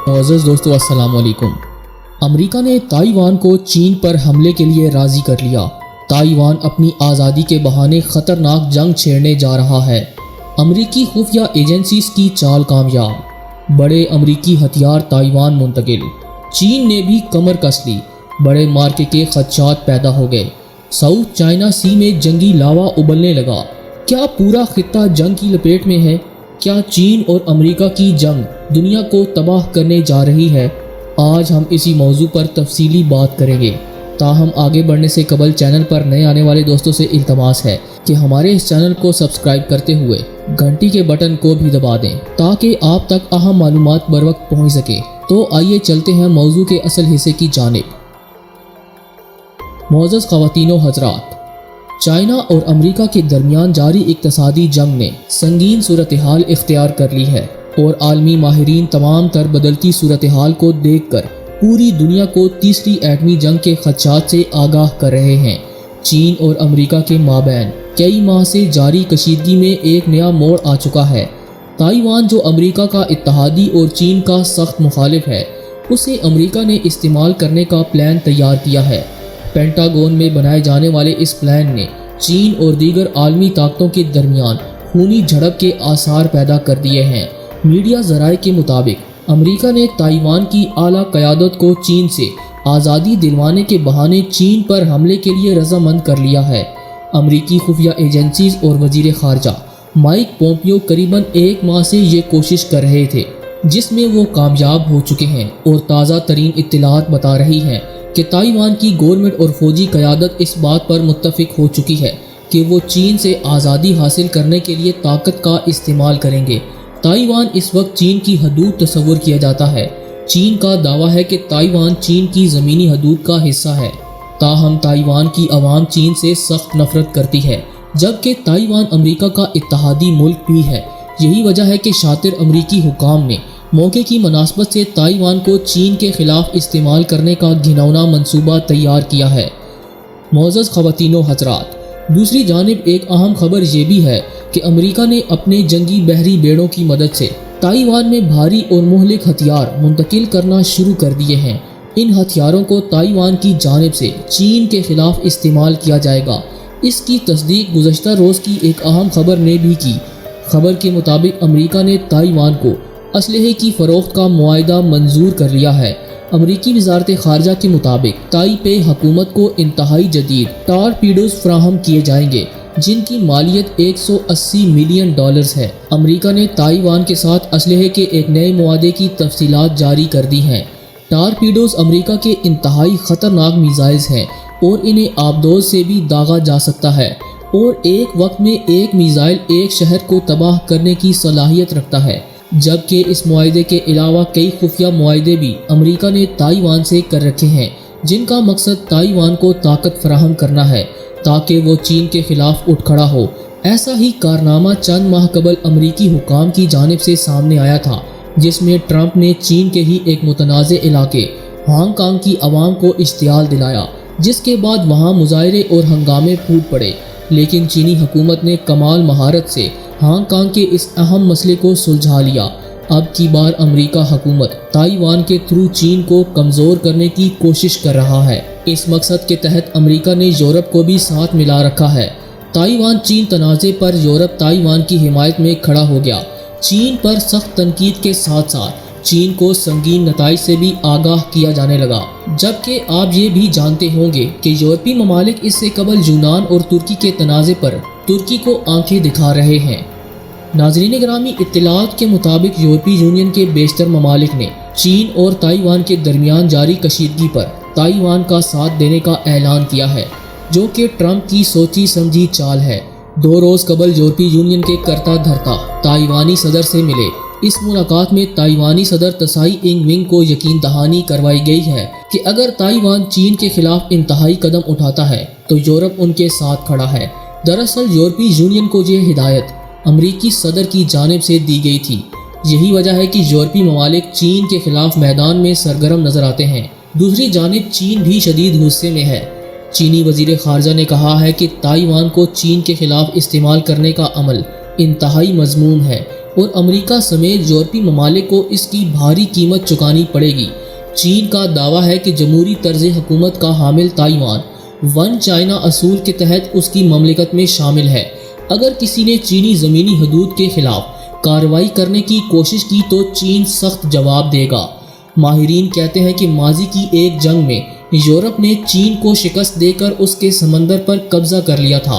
मुअज़्ज़ज़ दोस्तों, अस्सलाम वालेकुम। अमेरिका ने ताइवान को चीन पर हमले के लिए राज़ी कर लिया। ताइवान अपनी आज़ादी के बहाने ख़तरनाक जंग छेड़ने जा रहा है। अमेरिकी खुफिया एजेंसीज की चाल कामयाब। बड़े अमेरिकी हथियार ताइवान मुंतकिल। चीन ने भी कमर कस ली। बड़े मार्के के खदशात पैदा हो गए। साउथ चाइना सी में जंगी लावा उबलने लगा। क्या पूरा खित्ता जंग की लपेट में है? क्या चीन और अमेरिका की जंग दुनिया को तबाह करने जा रही है? आज हम इसी मौजू पर तफसीली बात करेंगे। ताहम आगे बढ़ने से कबल चैनल पर नए आने वाले दोस्तों से इल्तमास है कि हमारे इस चैनल को सब्सक्राइब करते हुए घंटी के बटन को भी दबा दें ताकि आप तक अहम मालूमात बर वक्त पहुँच सके। तो आइए चलते हैं मौजू के असल हिस्से की जानिब। मुअज़्ज़ज़ ख़वातीन व हज़रात, चाइना और अमेरिका के दरमियान जारी इक़्तिसादी जंग ने संगीन सूरत हाल इख्तियार कर ली है और आलमी माहिरीन तमाम तर बदलती सूरत हाल को देख कर पूरी दुनिया को तीसरी एटमी जंग के खदशात से आगाह कर रहे हैं। चीन और अमेरिका के माबैन कई माह से जारी कशीदगी में एक नया मोड़ आ चुका है। ताइवान, जो अमेरिका का इत्तहादी और चीन का सख्त मुखालिफ है, उसे अमेरिका ने इस्तेमाल करने का प्लान तैयार किया है। पेंटागन में बनाए जाने वाले इस प्लान ने चीन और दीगर आलमी ताकतों के दरमियान खूनी झड़प के आसार पैदा कर दिए हैं। मीडिया ज़राए के मुताबिक अमेरिका ने ताइवान की आला क़यादत को चीन से आज़ादी दिलवाने के बहाने चीन पर हमले के लिए रजामंद कर लिया है। अमेरिकी खुफिया एजेंसीज और वज़ीर ख़ारजा माइक पोम्पियो करीबन एक माह से ये कोशिश कर रहे थे, जिसमें वो कामयाब हो चुके हैं और ताज़ा तरीन इत्तलात बता रही हैं कि ताइवान की गवर्नमेंट और फौजी क़यादत इस बात पर मुत्तफ़िक हो चुकी है कि वो चीन से आज़ादी हासिल करने के लिए ताकत का इस्तेमाल करेंगे। ताइवान इस वक्त चीन की हदूद तस्वुर किया जाता है। चीन का दावा है कि ताइवान चीन की ज़मीनी हदूद का हिस्सा है। ताहम ताइवान की आवाम चीन से सख्त नफरत करती है, जबकि ताइवान अमेरिका का इत्तहादी मुल्क भी है। यही वजह है कि शातिर अमेरिकी हुकाम ने मौके की मुनासबत से ताइवान को चीन के खिलाफ इस्तेमाल करने का घिनौना मंसूबा तैयार किया है। मुअज़्ज़ज़ ख़वातीन व हज़रात, दूसरी जानिब एक अहम खबर ये भी है कि अमेरिका ने अपने जंगी बहरी बेड़ों की मदद से ताइवान में भारी और मुहलिक हथियार मुंतकिल करना शुरू कर दिए हैं। इन हथियारों को ताइवान की जानिब से चीन के खिलाफ इस्तेमाल किया जाएगा। इसकी तस्दीक गुज़श्ता रोज़ की एक अहम खबर ने भी की। खबर के मुताबिक अमेरिका ने ताइवान को असलहे की फ़रोख्त का मुआहदा मंजूर कर लिया है। अमरीकी वज़ारत ख़ारजा के मुताबिक ताइपे हुकूमत को इंतहाई जदीद टारपीडोज़ फराहम किए जाएंगे, जिनकी मालियत $180 मिलियन है। अमेरिका ने ताइवान के साथ असलहे के एक नए मुआहदे की तफसीलात जारी कर दी हैं। टारपीडोज़ अमेरिका के इंतहाई ख़तरनाक मिसाइल्स हैं और इन्हें आबदोज़ से भी दागा जा सकता है और एक वक्त में एक मिसाइल एक शहर को तबाह करने की सलाहियत रखता है। जबकि इस मुआहदे के अलावा कई खुफिया मुआहदे भी अमेरिका ने ताइवान से कर रखे हैं, जिनका मकसद ताइवान को ताकत फराहम करना है ताकि वो चीन के खिलाफ उठ खड़ा हो। ऐसा ही कारनामा चंद माह कबल अमेरिकी हुकाम की जानिब से सामने आया था, जिसमें ट्रंप ने चीन के ही एक मुतनाज़ इलाके हांगकांग की आवाम को इश्तियाल दिलाया, जिसके बाद वहाँ मुजाहरे और हंगामे फूट पड़े। लेकिन चीनी हुकूमत ने कमाल महारत से हांगकांग के इस अहम मसले को सुलझा लिया। अब की बार अमेरिका हुकूमत ताइवान के थ्रू चीन को कमज़ोर करने की कोशिश कर रहा है। इस मकसद के तहत अमेरिका ने यूरोप को भी साथ मिला रखा है। ताइवान चीन तनाज़े पर यूरोप ताइवान की हिमायत में खड़ा हो गया। चीन पर सख्त तनकीद के साथ साथ चीन को संगीन नताइज से भी आगाह किया जाने लगा। जबकि आप ये भी जानते होंगे कि यूरोपीय ममालिक इससे कबल यूनान और तुर्की के तनाज़े पर तुर्की को आंखें दिखा रहे हैं। नाज़रीन गिरामी, इत्तलात के मुताबिक यूरोपीय यूनियन के बेशतर ममालिक ने चीन और ताइवान के दरमियान जारी कशीदगी पर ताइवान का साथ देने का ऐलान किया है, जो कि ट्रंप की सोची समझी चाल है। 2 रोज़ कबल यूरोपीय यूनियन के करता धरता ताइवानी सदर से मिले। इस मुलाकात में ताइवानी सदर तसाई इंग विंग को यकीन दहानी करवाई गई है कि अगर ताइवान चीन के खिलाफ इंतहाई कदम उठाता है तो यूरोप उनके साथ खड़ा है। दरअसल यूरोपीय यूनियन को ये हिदायत अमरीकी सदर की जानिब से दी गई थी। यही वजह है कि यूरोपीय ममालिक चीन के खिलाफ मैदान में सरगर्म नजर आते हैं। दूसरी जानिब चीन भी शदीद गुस्से में है। चीनी वज़ीर ख़ारजा ने कहा है कि ताइवान को चीन के खिलाफ इस्तेमाल करने का अमल इंतहाई मज़मूम है और अमेरिका समेत यूरोपीय ममालिक को इसकी भारी कीमत चुकानी पड़ेगी। चीन का दावा है कि जमहूरी तर्ज हुकूमत का हामिल ताइवान वन चाइना असूल के तहत उसकी ममलिकत में शामिल है। अगर किसी ने चीनी ज़मीनी हदूद के खिलाफ कार्रवाई करने की कोशिश की तो चीन सख्त जवाब देगा। माहिरीन कहते हैं कि माजी की एक जंग में यूरोप ने चीन को शिकस्त देकर उसके समंदर पर कब्जा कर लिया था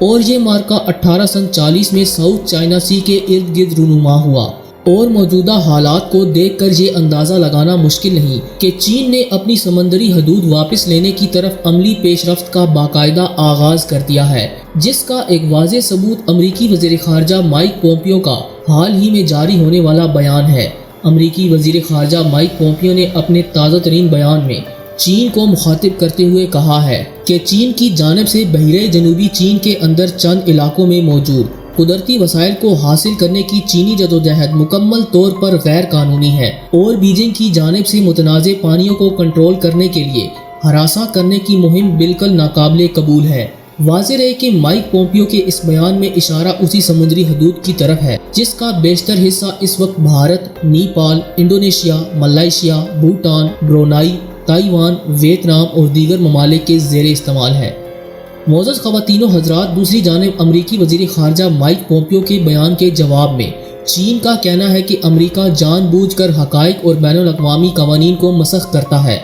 और ये मार्का 1840 में साउथ चाइना सी के इर्द गिर्द रूनुमा हुआ। और मौजूदा हालात को देखकर ये अंदाज़ा लगाना मुश्किल नहीं कि चीन ने अपनी समंदरी हदूद वापस लेने की तरफ अमली पेशरफ्त का बाकायदा आगाज़ कर दिया है, जिसका एक वाज़ेह सबूत अमरीकी वज़ीर ख़ारजा माइक पोम्पियो का हाल ही में जारी होने वाला बयान है। अमरीकी वज़ीर ख़ारजा माइक पोम्पियो ने अपने ताज़ा तरीन बयान में चीन को मुखातिब करते हुए कहा है कि चीन की जानिब से बहरे जनूबी चीन के अंदर चंद इलाकों में मौजूद कुदरती वसाइल को हासिल करने की चीनी जदोजहद मुकम्मल तौर पर गैर कानूनी है और बीजिंग की जानिब से मुतनाज़े पानियों को कंट्रोल करने के लिए हरासा करने की मुहिम बिल्कुल नाकाबिले कबूल है। वाज़ेह है कि माइक पोम्पियो के इस बयान में इशारा उसी समुद्री हदूद की तरफ है जिसका बेशतर हिस्सा इस वक्त Bharat, Nepal, Indonesia, Malaysia, Bhutan, Brunei, Taiwan, Vietnam और दीगर ममालिक के ज़ेरे इस्तेमाल है। मोअज़्ज़ज़ ख़वातीनो हज़रात, दूसरी जानिब अमरीकी वज़ीर ख़ारजा माइक पोम्पियो के बयान के जवाब में चीन का कहना है कि अमरीका जानबूझकर हक़ाइक़ और बैनुल अक़वामी क़वानीन को मसख़ करता है,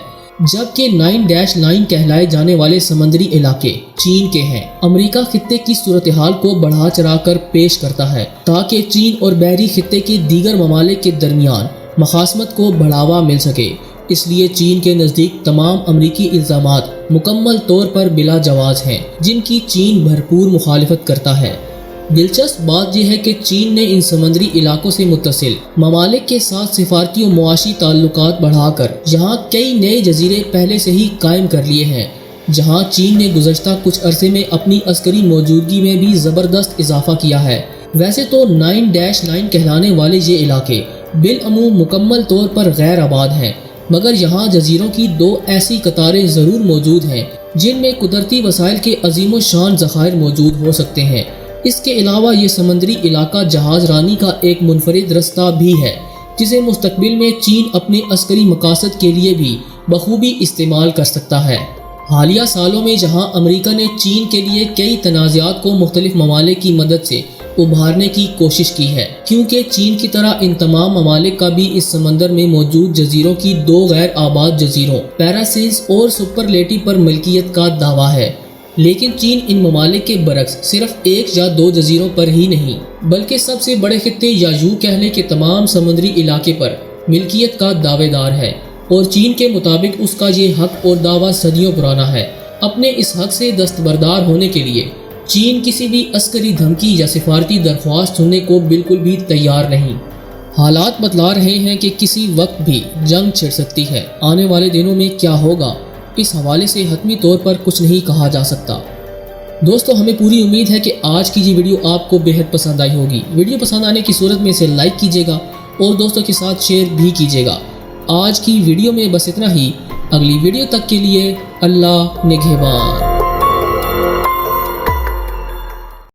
जबकि 9-9 कहलाए जाने वाले समंदरी इलाके चीन के हैं। अमरीका खित्ते की सूरत हाल को बढ़ा चढ़ा कर पेश करता है ताकि चीन और बहरी खित्ते के दीगर ममालिक के दरमियान मखासमत को बढ़ावा मिल सके। इसलिए चीन के नज़दीक तमाम अमरीकी इल्ज़ामात मुकम्मल तौर पर बिला जवाज़ हैं, जिनकी चीन भरपूर मुखालिफत करता है। दिलचस्प बात यह है कि चीन ने इन समंदरी इलाकों से मुत्तसिल ममालिक के साथ सिफारती और मुआशी ताल्लुकात बढ़ाकर यहाँ कई नए जजीरे पहले से ही कायम कर लिए हैं, जहाँ चीन ने गुज़श्ता कुछ अरसे में अपनी अस्करी मौजूदगी में भी ज़बरदस्त इजाफा किया है। वैसे तो 9-9 कहलाने वाले ये इलाके बिलअमूम मुकम्मल तौर पर गैर आबाद हैं, मगर यहाँ जजीरों की दो ऐसी कतारें ज़रूर मौजूद हैं जिनमें कुदरती वसाइल के अजीम शान ज़खायर मौजूद हो सकते हैं। इसके अलावा ये समंदरी इलाका जहाज़ रानी का एक मुनफरिद रास्ता भी है, जिसे मुस्तकबिल में चीन अपने अस्करी मकासद के लिए भी बखूबी इस्तेमाल कर सकता है। हालिया सालों में जहाँ अमेरिका ने चीन के लिए कई तनाज़ात को मुख्तलिफ ममालिक की मदद से उभारने की कोशिश की है, क्योंकि चीन की तरह इन तमाम ममालिक का भी इस समंदर में मौजूद जजीरों की दो गैर आबाद जजीरों पैरासिस और सुपरलेटिव पर मलकियत का दावा है। लेकिन चीन इन ममालिक के बरक्स सिर्फ एक या दो जजीरों पर ही नहीं, बल्कि सबसे बड़े खित्ते या यूं कहने के तमाम समुद्री इलाके पर मिल्कियत का दावेदार है और चीन के मुताबिक उसका ये हक और दावा सदियों पुराना है। अपने इस हक से दस्तबरदार होने के लिए चीन किसी भी अस्करी धमकी या सिफारती दरख्वास्त सुनने को बिल्कुल भी तैयार नहीं। हालात बतला रहे हैं कि किसी वक्त भी जंग छिड़ सकती है। आने वाले दिनों में क्या होगा, इस हवाले से हतमी तौर पर कुछ नहीं कहा जा सकता। दोस्तों, हमें पूरी उम्मीद है कि आज की ये वीडियो आपको बेहद पसंद आई होगी। वीडियो पसंद आने की सूरत में इसे लाइक कीजिएगा और दोस्तों के साथ शेयर भी कीजिएगा। आज की वीडियो में बस इतना ही। अगली वीडियो तक के लिए अल्लाह निगहबान।